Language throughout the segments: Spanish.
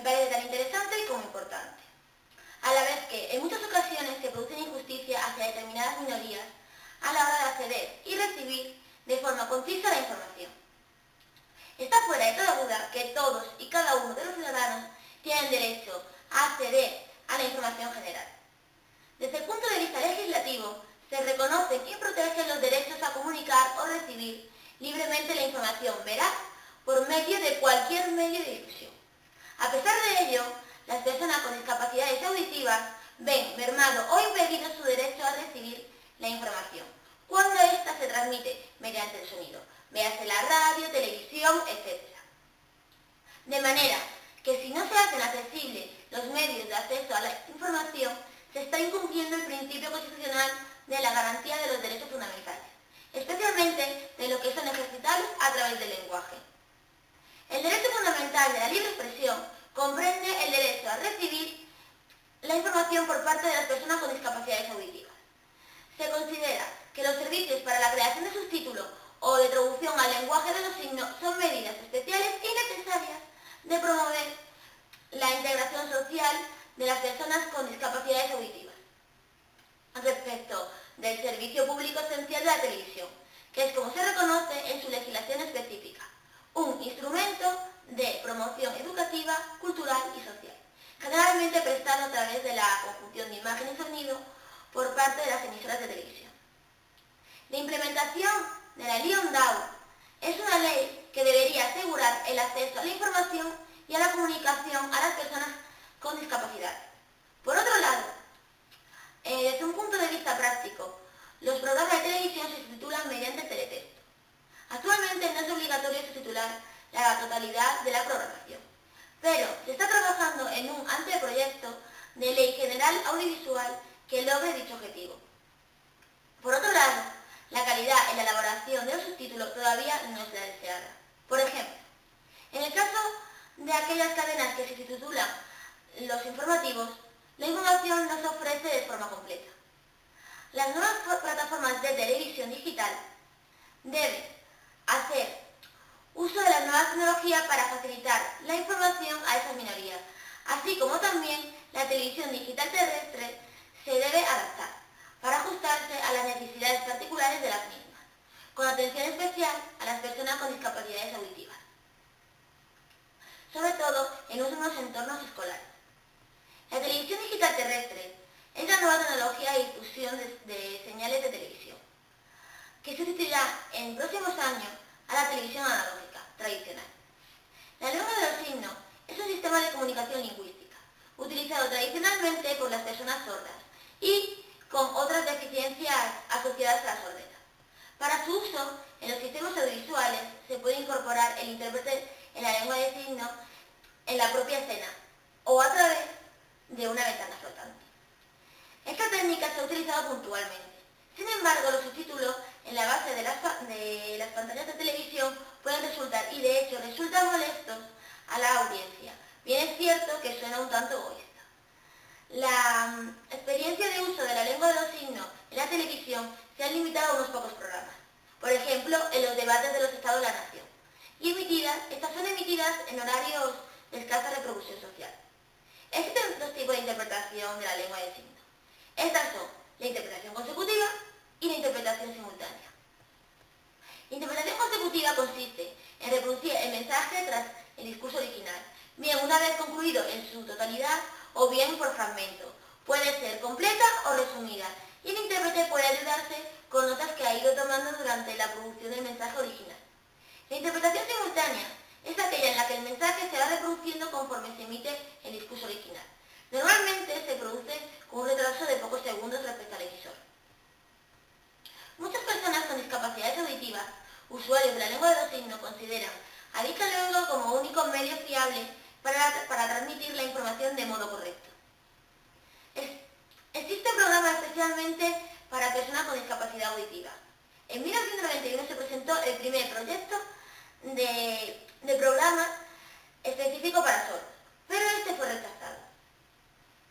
parece tan interesante como importante. A la vez que en muchas ocasiones se produce injusticia hacia determinadas minorías a la hora de acceder y recibir de forma concisa la información. Está fuera de toda duda que todos y cada uno de los ciudadanos tienen derecho a acceder a la información general. Desde el punto de vista legislativo, se reconocen y protegen los derechos a comunicar o recibir libremente la información veraz por medio de cualquier medio de difusión. A pesar de ello, las personas con discapacidades auditivas ven mermado o impedido su derecho a recibir la información, cuando ésta se transmite mediante el sonido, véase la radio, televisión, etc. De manera que si no se hacen accesibles los medios de acceso a la información, se está incumpliendo el principio constitucional de la garantía de los derechos fundamentales, especialmente de lo que son ejercitables a través del lenguaje. El derecho fundamental de la libre expresión comprende el derecho a recibir la información por parte de las personas con discapacidades auditivas. Se considera que los servicios para la creación de subtítulos o de traducción al lenguaje de los signos son medidas especiales y necesarias de promover la integración social de las personas con discapacidades auditivas. Respecto del servicio público esencial de la televisión, que es como se reconoce en su legislación específica, un instrumento de promoción educativa, cultural y social, generalmente prestado a través de la conjunción de imagen y sonido por parte de las emisoras de televisión. La implementación de la Ley Ondao es una ley que debería asegurar el acceso a la información y a la comunicación a las personas con discapacidad. Por otro lado, desde un punto de vista práctico, los programas de televisión se subtitulan mediante teletexto. Actualmente no es obligatorio subtitular la totalidad de la programación, pero se está trabajando en un anteproyecto de ley general audiovisual que logre dicho objetivo. Por otro lado, la calidad en la elaboración de los subtítulos todavía no es la deseada. Por ejemplo, en el caso de aquellas cadenas que se subtitulan los informativos, la información no se ofrece de forma completa. Las nuevas plataformas de televisión digital deben hacer uso de las nuevas tecnologías para facilitar la información a esas minorías, así como también la televisión digital terrestre se debe adaptar para ajustarse a las necesidades particulares de las mismas, con atención especial a las personas con discapacidades auditivas, sobre todo en unos entornos escolares. La televisión digital terrestre es la nueva tecnología de difusión de señales de televisión, que sustituirá en próximos años a la televisión analógica tradicional. La lengua de los signos es un sistema de comunicación lingüística, utilizado tradicionalmente por las personas sordas y con otras deficiencias asociadas a la sordera. Para su uso en los sistemas audiovisuales se puede incorporar el intérprete en la lengua de signos en la propia escena o a través de una ventana flotante. Esta técnica se ha utilizado puntualmente. Sin embargo, los subtítulos en la base de las pantallas de televisión pueden resultar, y de hecho resultan molestos a la audiencia. Bien es cierto que suena un tanto egoísta. La experiencia de uso de la lengua de los signos en la televisión se ha limitado a unos pocos programas. Por ejemplo, en los debates de los Estados de la Nación. Y estas son emitidas en horarios de escasa reproducción social. Existen dos tipos de interpretación de la lengua de signos. Estas son la interpretación consecutiva y la interpretación simultánea. La interpretación consecutiva consiste en reproducir el mensaje tras el discurso original, bien una vez concluido en su totalidad o bien por fragmentos. Puede ser completa o resumida, y el intérprete puede ayudarse con notas que ha ido tomando durante la producción del mensaje original. La interpretación simultánea es aquella en la que el mensaje se va reproduciendo conforme se emite el discurso original. Normalmente se produce con un retraso de pocos segundos respecto al emisor. Muchas personas con discapacidades auditivas, usuarios de la lengua de los signos, consideran a dicha lengua como único medio fiable para transmitir la información de modo correcto. Existe un programa especialmente para personas con discapacidad auditiva. En 1991 se presentó el primer proyecto de programa específico para sordos, pero este fue rechazado.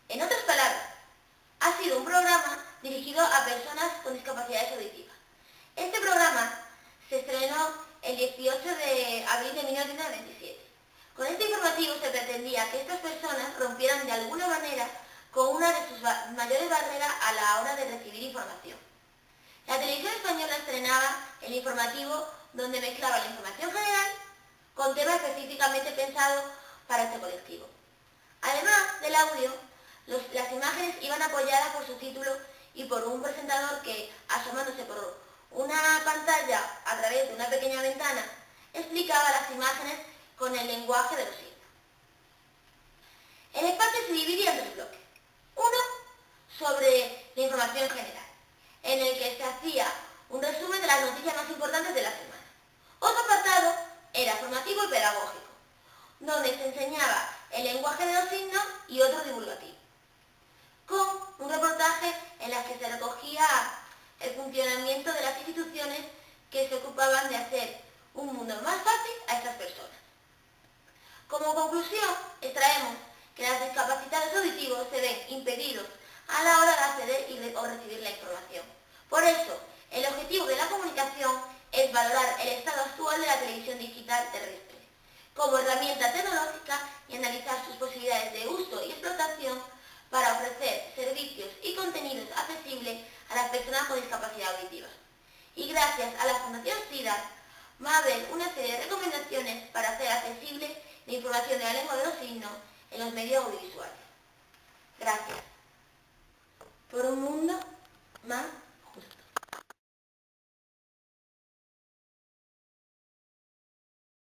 En otras palabras, ha sido un programa dirigido a personas con discapacidades auditivas. Este programa se estrenó el 18 de abril de 1997. Con esta información informativo se pretendía que estas personas rompieran de alguna manera con una de sus mayores barreras a la hora de recibir información. La televisión española estrenaba el informativo donde mezclaba la información general con temas específicamente pensados para este colectivo. Además del audio, las imágenes iban apoyadas por subtítulos y por un presentador que, asomándose por una pantalla a través de una pequeña ventana, explicaba las imágenes con el lenguaje de los signos. El espacio se dividía en 3 bloques. Uno sobre la información general, en el que se hacía un resumen de las noticias más importantes de la semana. Otro apartado era formativo y pedagógico, donde se enseñaba el lenguaje de los signos y otro divulgativo, con un reportaje en el que se recogía el funcionamiento de las instituciones que se ocupaban de hacer un mundo más fácil a estas personas. Como conclusión, extraemos que los discapacitados auditivos se ven impedidos a la hora de acceder o recibir la información. Por eso, el objetivo de la comunicación es valorar el estado actual de la televisión digital terrestre como herramienta tecnológica y analizar sus posibilidades de uso y explotación para ofrecer servicios y contenidos accesibles a las personas con discapacidad auditiva. Y gracias a la Fundación SIDA va a haber una serie de recomendaciones para hacer accesible la información de la lengua de los signos en los medios audiovisuales. Gracias. Por un mundo más